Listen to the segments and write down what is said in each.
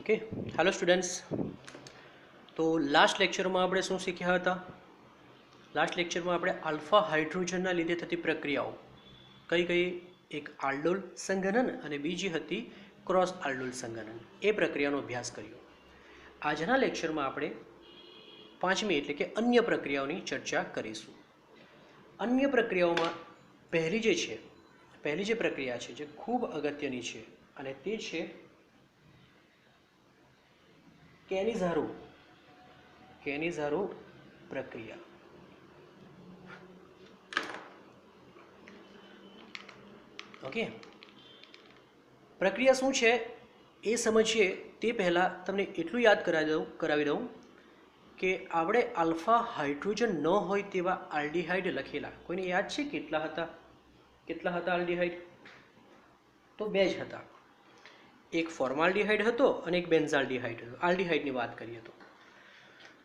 Okay hello students. तो last लेक्चરમાં આપણે શું શીખ્યા હતા? લાસ્ટ લેક્ચરમાં આપણે આલ્ફા હાઇડ્રોજનના લીધે થતી પ્રક્રિયાઓ કઈ કઈ, એક આલ્ડોલ સંઘનન અને બીજી હતી ક્રોસ આલ્ડોલ સંઘનન, એ પ્રક્રિયાનો અભ્યાસ કર્યો. આજના લેક્ચરમાં આપણે પાંચમી એટલે કે અન્ય પ્રક્રિયાઓની ચર્ચા કરીશું. અન્ય પ્રક્રિયાઓમાં પહેલી જે પ્રક્રિયા છે જે ખૂબ અગત્યની છે અને તે છે કેનિઝારો પ્રક્રિયા. ઓકે, પ્રક્રિયા શું છે એ સમજીએ તે પહેલાં તમને એટલું યાદ કરાવી દઉં કે આપણે આલ્ફા હાઇડ્રોજન ન હોય તેવા આલ્ડીહાઇડ લખેલા. કોઈને યાદ છે કેટલા હતા આલ્ડીહાઇડ? તો બે જ હતા, એક ફોર્માલ્ડીહાઇડ હતો અને એક બેન્ઝાલ્ડીહાઇડ હતો. આલ્ડીહાઇડની વાત કરીએ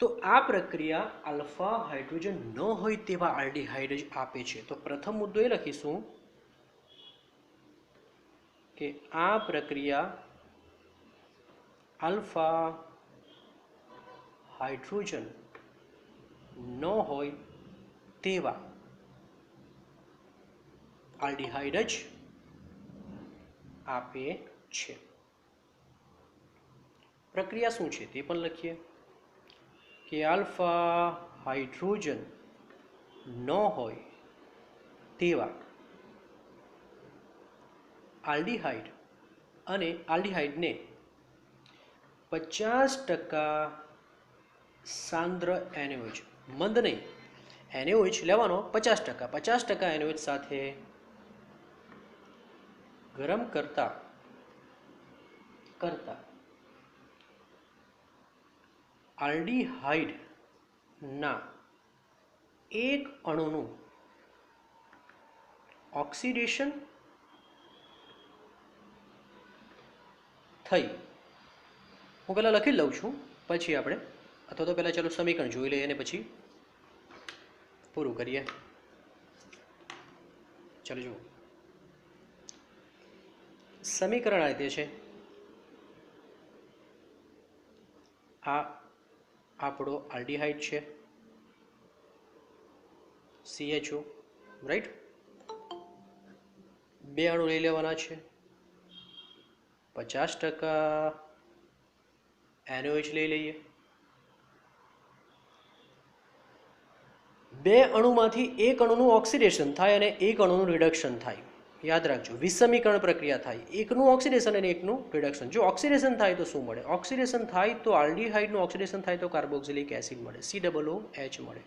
તો આ પ્રક્રિયા આલ્ફા હાઇડ્રોજન ન હોય તેવા આલ્ડીહાઇડ જ આપે છે. તો પ્રથમ મુદ્દો એ લખીશું કે આ પ્રક્રિયા આલ્ફા હાઇડ્રોજન ન હોય તેવા આલ્ડીહાઇડ જ આપે છે. પ્રક્રિયા શું છે તે પણ લખીએ કે આલ્ફા હાઇડ્રોજન ન હોય તેવા આલ્ડીહાઇડ અને આલ્ડીહાઇડને 50% સાંદ્ર NaOH, મંદ નહીં, NaOH લેવાનો 50% NaOH સાથે ગરમ કરતા આલ્ડીહાઇડના એક અણુનું ઓક્સિડેશન થઈ, હું પહેલાં લખી લઉં છું પછી આપણે, અથવા તો પહેલાં ચાલો સમીકરણ જોઈ લઈએ અને પછી પૂરું કરીએ. ચાલો જુઓ, સમીકરણ આ રીતે છે. આ આપણો આલ્ડીહાઇડ છે, CHO, રાઈટ. બે અણુ લઈ લેવાના છે, 50% NaOH લઈ લઈએ. બે અણુમાંથી એક અણુનું ઓક્સિડેશન થાય અને એક અણુનું રિડક્શન થાય. યાદ રાખજો, વિષમીકરણ પ્રક્રિયા થાય, એકનું ઓક્સિડેશન અને એકનું રિડક્શન. જો ઓક્સિડેશન થાય તો શું મળે? ઓક્સિડેશન થાય તો આલ્ડીહાઇડનું ઓક્સિડેશન થાય તો કાર્બોક્સિલિક એસિડ મળે, COOH મળે.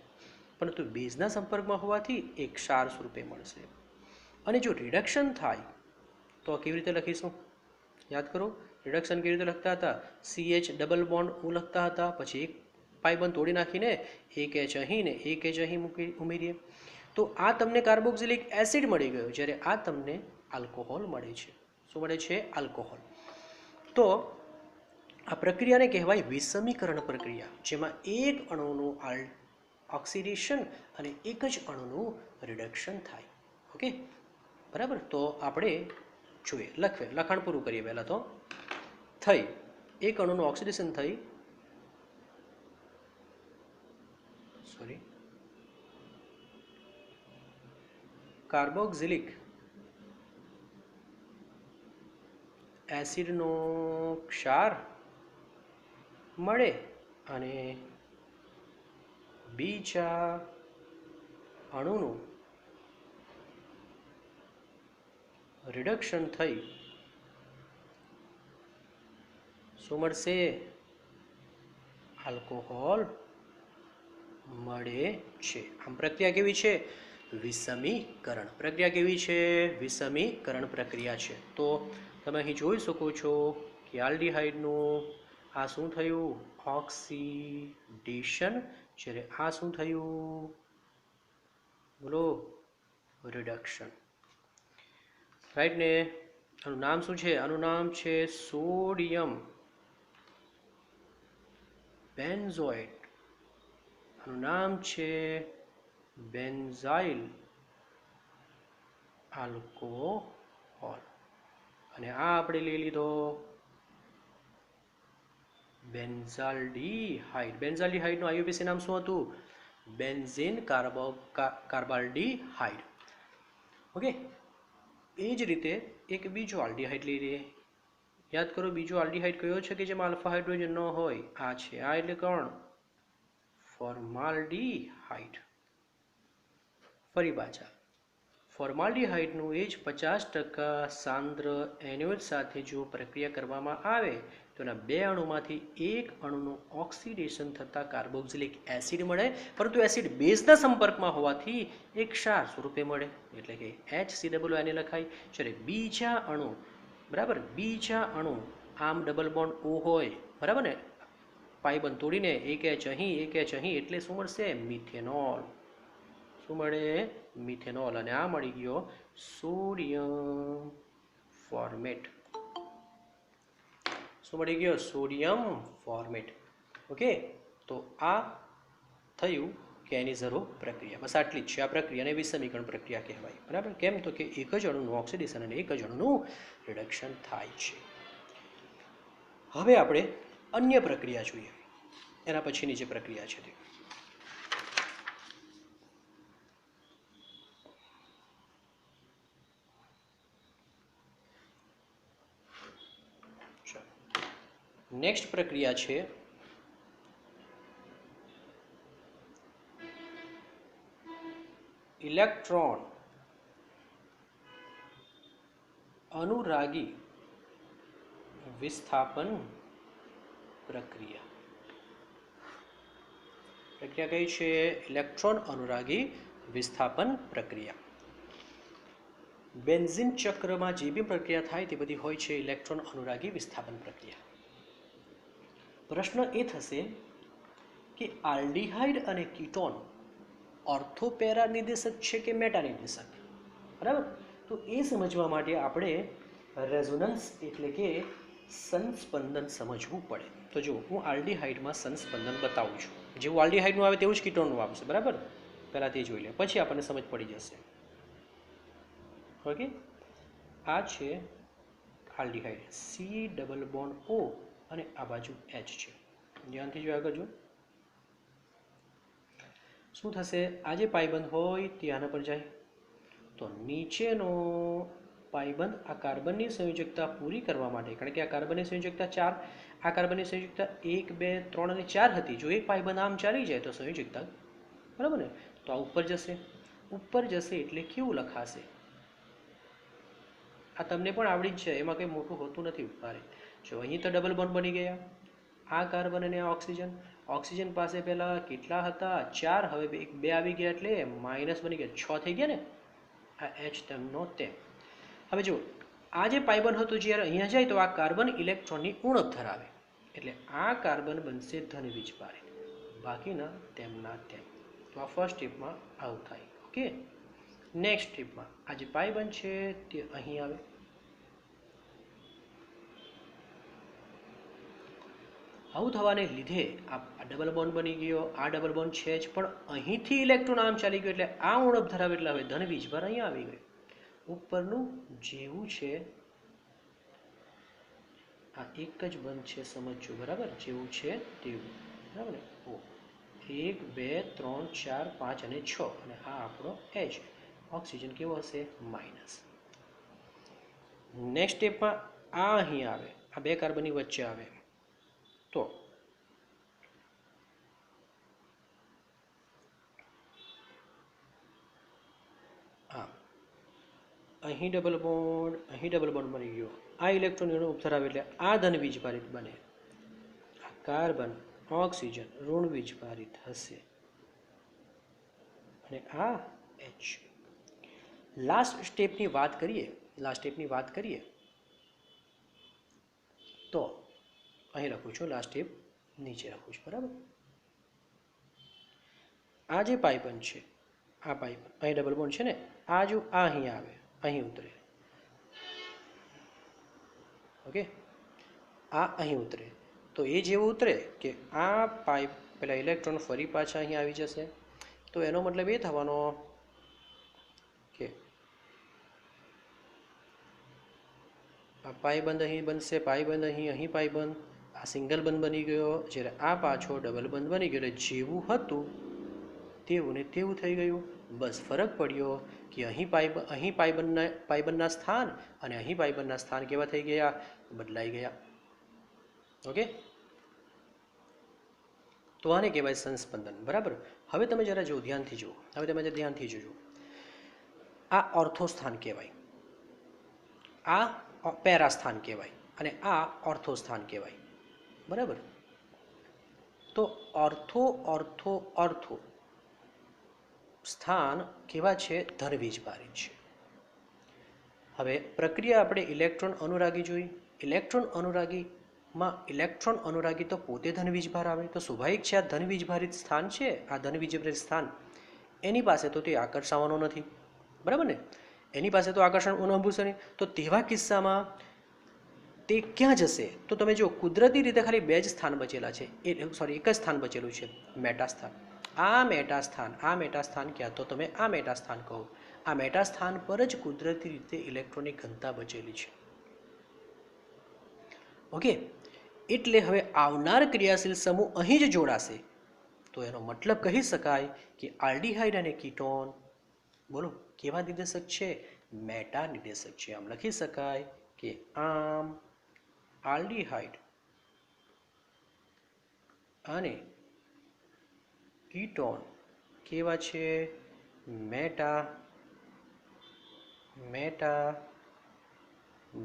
પરંતુ બેઝના સંપર્કમાં હોવાથી એક ક્ષાર સ્વરૂપે મળશે. અને જો રિડક્શન થાય તો કેવી રીતે લખીશું? યાદ કરો, રિડક્શન કેવી રીતે લખતા હતા? CH ડબલ બોન્ડ લખતા હતા, પછી એક પાઇબંધ તોડી નાખીને એક H અહીં ને એક H અહીં ઉમેરીએ તો આ તમને કાર્બોક્સિલિક એસિડ મળી ગયો, જ્યારે આ તમને આલ્કોહોલ મળે છે. શું મળે છે? આલ્કોહોલ. તો આ પ્રક્રિયાને કહેવાય વિષમીકરણ પ્રક્રિયા, જેમાં એક અણુનું ઓક્સિડેશન અને એક જ અણુનું રિડક્શન થાય. ઓકે, બરાબર. તો આપણે જોઈએ, લખાણ પૂરું કરીએ. પહેલાં તો થઈ, એક અણુનું ઓક્સિડેશન થઈ, કાર્બોક્સિલિક એસિડનો ક્ષાર મળે અને બીજા અણુનું રિડક્શન થઈ શું મળશે? આલ્કોહોલ મળે છે. આમ પ્રક્રિયા કેવી છે? વિષમીકરણ પ્રક્રિયા. કેવી છે? વિષમીકરણ પ્રક્રિયા છે. તો તમે અહીં જોઈ શકો છો કે આલ્ડીહાઇડનું આ શું થયું? ઓક્સિડેશન. જ્યારે આ શું થયું? બોલો, રિડક્શન. રાઈટ ને? આનું નામ શું છે? આનું નામ છે સોડિયમ બેન્ઝોએટ. આનું નામ છે બેન્ઝાઇલ આલ્કોહોલ. અને આ આપણે લઈ લીધો બેન્ઝાલ્ડીહાઇડ. બેન્ઝાલ્ડીહાઇડનું આઈયુપીએસી નામ શું હતું? બેન્ઝીન કાર્બાલ્ડીહાઇડ. ઓકે, એ જ રીતે એક બીજો આલ્ડીહાઇડ લઈ લઈએ. યાદ કરો બીજો આલ્ડીહાઇડ કયો છે કે જેમાં આલ્ફા હાઇડ્રોજન ન હોય? આ છે. આ એટલે કોણ? ફોર્માલ્ડીહાઇડ. ફરી પાછા ફોર્માલ્ડીહાઇડનું એ જ 50% સાંદ્ર NaOH સાથે જો પ્રક્રિયા કરવામાં આવે તો એના બે અણુમાંથી એક અણુનું ઓક્સિડેશન થતાં કાર્બોક્સિલિક એસિડ મળે, પરંતુ એસિડ બેઝના સંપર્કમાં હોવાથી એક ક્ષાર સ્વરૂપે મળે, એટલે કે HCOO લખાય. જ્યારે બીજા અણુ, બરાબર, બીજા અણુ આમ ડબલ બોન્ડ O હોય, બરાબર ને, પાઇબંધ તોડીને એક H અહીં એક H અહીં, એટલે શું મળશે? મિથેનોલ. શું મળે? મિથેનોલ. અને આ મળી ગયો સોડિયમ ફોર્મેટ. શું મળી ગયો? Sodium format. ઓકે, તો આ થયું કેનિઝરો પ્રક્રિયા. બસ આટલી જ છે આ પ્રક્રિયાને વિષમીકરણ પ્રક્રિયા કહેવાય. બરાબર. કેમ? તો કે એક જ અણુનું ઓક્સિડેશન અને એક જ અણુનું રિડક્શન થાય છે. હવે આપણે અન્ય પ્રક્રિયા જોઈએ. એના પછીની જે પ્રક્રિયા છે તે નેક્સ્ટ પ્રક્રિયા છે ઇલેક્ટ્રોન અનુરાગી વિસ્થાપન પ્રક્રિયા. પ્રક્રિયા કઈ છે? ઇલેક્ટ્રોન અનુરાગી વિસ્થાપન પ્રક્રિયા. બેન્ઝીન ચક્રમાં જે બી પ્રક્રિયા થાય તે બધી હોય છે ઇલેક્ટ્રોન અનુરાગી વિસ્થાપન પ્રક્રિયા. પ્રશ્ન એ થશે કે આલ્ડીહાઇડ અને કીટોન ઓર્થોપેરા નિર્દેશક છે કે મેટા નિર્દેશક? બરાબર. તો એ સમજવા માટે આપણે રેઝોનન્સ એટલે કે સંસ્પંદન સમજવું પડે. તો જો હું આલ્ડીહાઇડમાં સંસ્પંદન બતાવું છું, જેવું આલ્ડીહાઇડનું આવે તેવું જ કીટોનનું આવશે. બરાબર. પહેલાં તે જોઈ લે, પછી આપણને સમજ પડી જશે. ઓકે, આ છે આલ્ડીહાઇડ, C∪O અને આ બાજુ H છે. ધ્યાનથી જોયા કરજો. શું થશે? આ જે પાઇબંધ હોય તે આના પર જાય, તો નીચેનો પાઇબંધ આ કાર્બનની સંયોજકતા પૂરી કરવા માટે, કારણ કે આ કાર્બનની સંયોજકતા 4, આ કાર્બનની સંયોજકતા 1, 2, 3 અને 4 હતી. જો એક પાઇબંધ આમ ચાલી જાય તો સંયોજકતા, બરાબર ને, તો આ ઉપર જશે. ઉપર જશે એટલે કેવું લખાશે? આ તમને પણ આવડી જ છે, એમાં કંઈ મોટું હોતું નથી. ભારે જો અહીં તો ડબલ બોન્ડ બની ગયા. આ કાર્બન અને આ ઓક્સિજન, ઓક્સિજન પાસે પહેલાં કેટલા હતા? 4. હવે 2 આવી ગયા એટલે માઇનસ બની ગયા, 6 થઈ ગયા ને. આ H તેમનો તેમ. હવે જો આ જે પાઇબંધ હતો જ્યારે અહીંયા જાય તો આ કાર્બન ઇલેક્ટ્રોનની ઉણપ ધરાવે, એટલે આ કાર્બન બનશે ધન વીજભારિત, બાકીના તેમના તેમ. તો આ ફર્સ્ટ સ્ટેપમાં આવું થાય. ઓકે, નેક્સ્ટ સ્ટેપમાં આ જે પાઇબંધ છે તે અહીં આવે. આવું થવાને લીધે આ ડબલ બોન્ડ બની ગયો, આ ડબલ બોન્ડ છે જ, પણ અહીંથી ઇલેક્ટ્રોન આમ ચાલી ગયો એટલે આ ઉણપ ધરાવે, એટલે હવે ધન વીજભાર અહીંયા આવી ગયો. ઉપરનું જેવું છે આ એક જ બંધ છે, સમજજો. બરાબર, જેવું છે તેવું. બરાબર ને. 1, 2, 3, 4, 5 અને 6, અને આ આપણો H. ઓક્સિજન કેવો હશે? માઇનસ. નેક્સ્ટ સ્ટેપમાં આ અહીં આવે, આ બે કાર્બનની વચ્ચે આવે, તો અહીં ડબલ બોન્ડ, અહીં ડબલ બોન્ડ બની ગયો. આ ઇલેક્ટ્રોન ઋણ ધરાવે એટલે આ ધન વીજભારિત બને. આ કાર્બન ઓક્સિજન ઋણ વીજભારિત હશે, અને આ H. લાસ્ટ સ્ટેપની વાત કરીએ, તો અહીં લખું છું, લાસ્ટ સ્ટેપ નીચે લખું છું. બરાબર. આ જે પાઇબંધ છે, આ પાઇબંધ અહીં ડબલ બોન્ડ છે ને, આ જો આ અહીં આવે, અહીં ઉતરે. ઓકે, આ અહીં ઉતરે, તો એ જેવું ઉતરે કે આ પાઇપ પેલા ઇલેક્ટ્રોન ફરી પાછા અહીં આવી જશે. તો એનો મતલબ એ થવાનો કે આ પાઇબંધ અહીં બનશે, પાઇબંધ અહીં, અહીં પાઇબંધ, આ સિંગલ બંધ બની ગયો, જ્યારે આ પાછો ડબલ બંધ બની ગયો, એટલે જેવું હતું તેવું ને તેવું થઈ ગયું. બસ ફરક પડ્યો કે અહીં પાઇબંધના સ્થાન અને અહીં પાઇબંધના સ્થાન કેવા થઈ ગયા, બદલાઈ ગયા. ઓકે, તો આને કહેવાય સંસ્પંદન. બરાબર. હવે તમે જરા જો ધ્યાનથી જુઓ, હવે તમે ધ્યાનથી જોજો. આ ઓર્થો સ્થાન કહેવાય, આ પેરા સ્થાન કહેવાય અને આ ઓર્થો સ્થાન કહેવાય. બરાબર. તો ઓર્થો ઓર્થો ઓર્થો સ્થાન કેવા છે, ધનવીજભારિત છે. હવે પ્રક્રિયા આપણે ઇલેક્ટ્રોન અનુરાગી જોઈ. ઇલેક્ટ્રોન અનુરાગી તો પોતે ધનવીજભાર આવે, તો સ્વાભાવિક છે આ ધનવીજભારિત સ્થાન છે, આ ધનવીજભારિત સ્થાન એની પાસે તો તે આકર્ષાવાનો નથી. બરાબર ને, એની પાસે તો આકર્ષણ અનુભવશે નહીં. તો તેવા કિસ્સામાં તે ક્યાં જશે? તો તમે જો કુદરતી રીતે ખાલી બે જ સ્થાન બચેલા છે, એક જ સ્થાન બચેલું છે, મેટા સ્થાન. આ મેટા સ્થાન ક્યાં? તો તમે આ મેટા સ્થાન કહો. આ મેટા સ્થાન પર જ કુદરતી રીતે ઇલેક્ટ્રોનની ઘનતા બચેલી છે. ઓકે, એટલે હવે આવનાર ક્રિયાશીલ સમૂહ અહીં જ જોડાશે. તો એનો મતલબ કહી શકાય કે આલ્ડીહાઇડ અને કીટોન, બોલો કેવા નિર્દેશક છે? મેટા નિર્દેશક છે. આમ લખી શકાય કે આમ આલ્ડીહાઇડ અને કીટોન કેવા છે? મેટા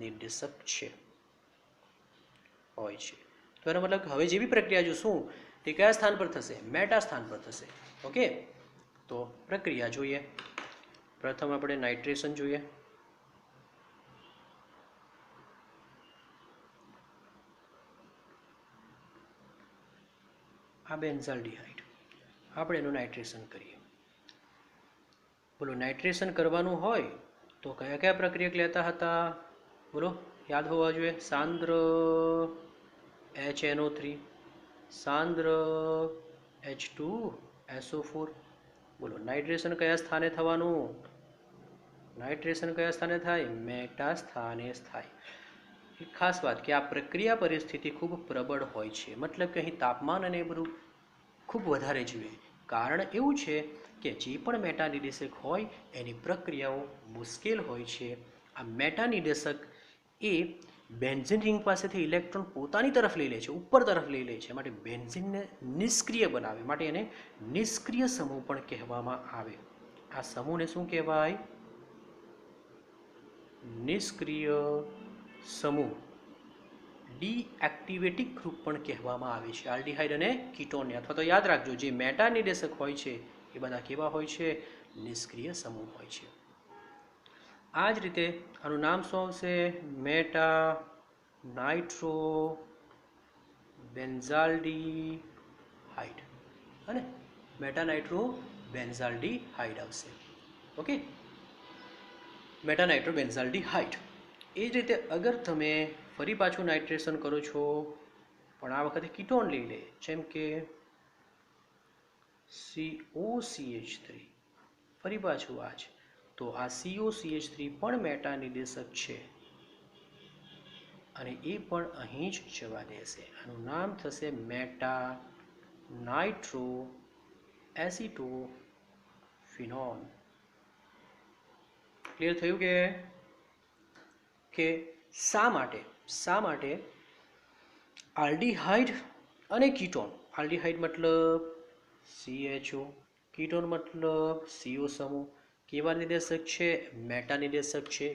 નિર્દેશક છે, હોય છે. તો એનો મતલબ હવે જે બી પ્રક્રિયા જોશું તે કયા સ્થાન પર થશે? મેટા સ્થાન પર થશે. ઓકે, તો પ્રક્રિયા જોઈએ. પ્રથમ આપણે નાઇટ્રેશન જોઈએ. આ બેન્ઝાલ્ડીહાઇડ, આપણે એનું નાઇટ્રેશન કરીએ. બોલો, નાઇટ્રેશન કરવાનું હોય તો કયા કયા પ્રક્રિયક લેતા હતા? બોલો, યાદ હોવા જોઈએ. સાંદ્ર HNO3, સાંદ્ર H2SO4. બોલો, નાઇટ્રેશન કયા સ્થાને થવાનું? નાઇટ્રેશન કયા સ્થાને થાય? મેટા સ્થાને થાય. એક ખાસ વાત કે આ પ્રક્રિયા પરિસ્થિતિ ખૂબ પ્રબળ હોય છે, મતલબ કે અહીં તાપમાન અને બધું ખૂબ વધારે જોઈએ. કારણ એવું છે કે જે પણ મેટા નિર્દેશક હોય એની પ્રક્રિયાઓ મુશ્કેલ હોય છે. આ મેટા નિર્દેશક એ બેન્ઝીન રિંગ પાસેથી ઇલેક્ટ્રોન પોતાની તરફ લઈ લે છે, ઉપર તરફ લઈ લે છે, માટે બેન્ઝીનને નિષ્ક્રિય બનાવે, માટે એને નિષ્ક્રિય સમૂહ પણ કહેવામાં આવે. આ સમૂહને શું કહેવાય? નિષ્ક્રિય સમૂહ. ડીએક્ટિવેટિક ગ્રુપ પણ કહેવામાં આવે છે આલ્ડીહાઇડ અને કીટોનને. અથવા તો યાદ રાખજો, જે મેટા નિર્દેશક હોય છે એ બધા કેવા હોય છે? નિષ્ક્રિય સમૂહ હોય છે. આ જ રીતે આનું નામ શું આવશે? Meta nitro benzaldehyde. અને મેટા નાઇટ્રો બેન્ઝાલ્ડીહાઇડ આવશે. Okay, meta nitro benzaldehyde. એ જ રીતે અગર તમે ફરી પાછું નાઇટ્રેશન કરો છો, પણ આ વખતે કીટોન લઈ લે, જેમ કે COCH3, ફરી પાછું આ જ, તો આ COCH3 પણ મેટા નિર્દેશક છે અને એ પણ અહીં જ જવા દેશે. આનું નામ થશે મેટા નાઇટ્રો એસિટોફિનોન. ક્લિયર થયું કે શા માટે આલ્ડીહાઇડ અને કીટોન? આલ્ડીહાઇડ મતલબ CHO, કીટોન મતલબ CO સમૂહ કેવા નિર્દેશક છે? મેટા નિર્દેશક છે.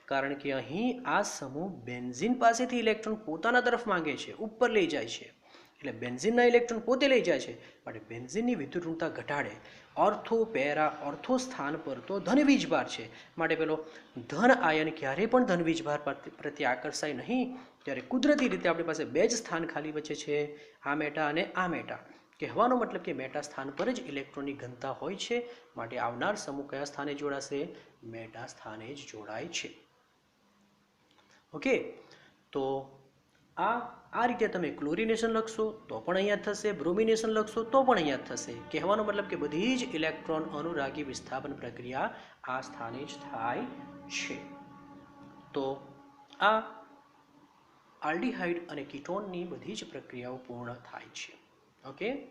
કારણ કે અહીં આ સમૂહ બેન્ઝીન પાસેથી ઇલેક્ટ્રોન પોતાના તરફ માંગે છે, ઉપર લઈ જાય છે. એટલે બેન્ઝીનના ઇલેક્ટ્રોન પોતે લઈ જાય છે, માટે બેન્ઝીનની વિદ્યુતઋણતા ઘટાડે. ઓર્થો પેરા ઓર્થો સ્થાન પર તો ધનવીજભાર છે, માટે પેલો ધન આયન ક્યારેય પણ ધનવીજભાર પ્રત્યે આકર્ષાય નહીં. ત્યારે કુદરતી રીતે આપણી પાસે બે જ સ્થાન ખાલી બચે છે, આ મેટા અને આ મેટા. કહેવાનો મતલબ કે મેટા સ્થાન પર જ ઇલેક્ટ્રોનની ઘનતા હોય છે, માટે આવનાર સમૂહ કયા સ્થાને જોડાશે? મેટા સ્થાને જ જોડાય છે. ઓકે, તો આ રીતે તમે ક્લોરિનેશન લખશો તો પણ અહીંયા થશે, બ્રોમિનેશન લખશો તો પણ અહીંયા થશે. કહેવાનો મતલબ કે બધી જ ઇલેક્ટ્રોન અનુરાગી વિસ્થાપન પ્રક્રિયા આ સ્થાને જ થાય છે. તો આ આલ્ડીહાઇડ અને કીટોનની બધી જ પ્રક્રિયાઓ પૂર્ણ થાય છે. ઓકે.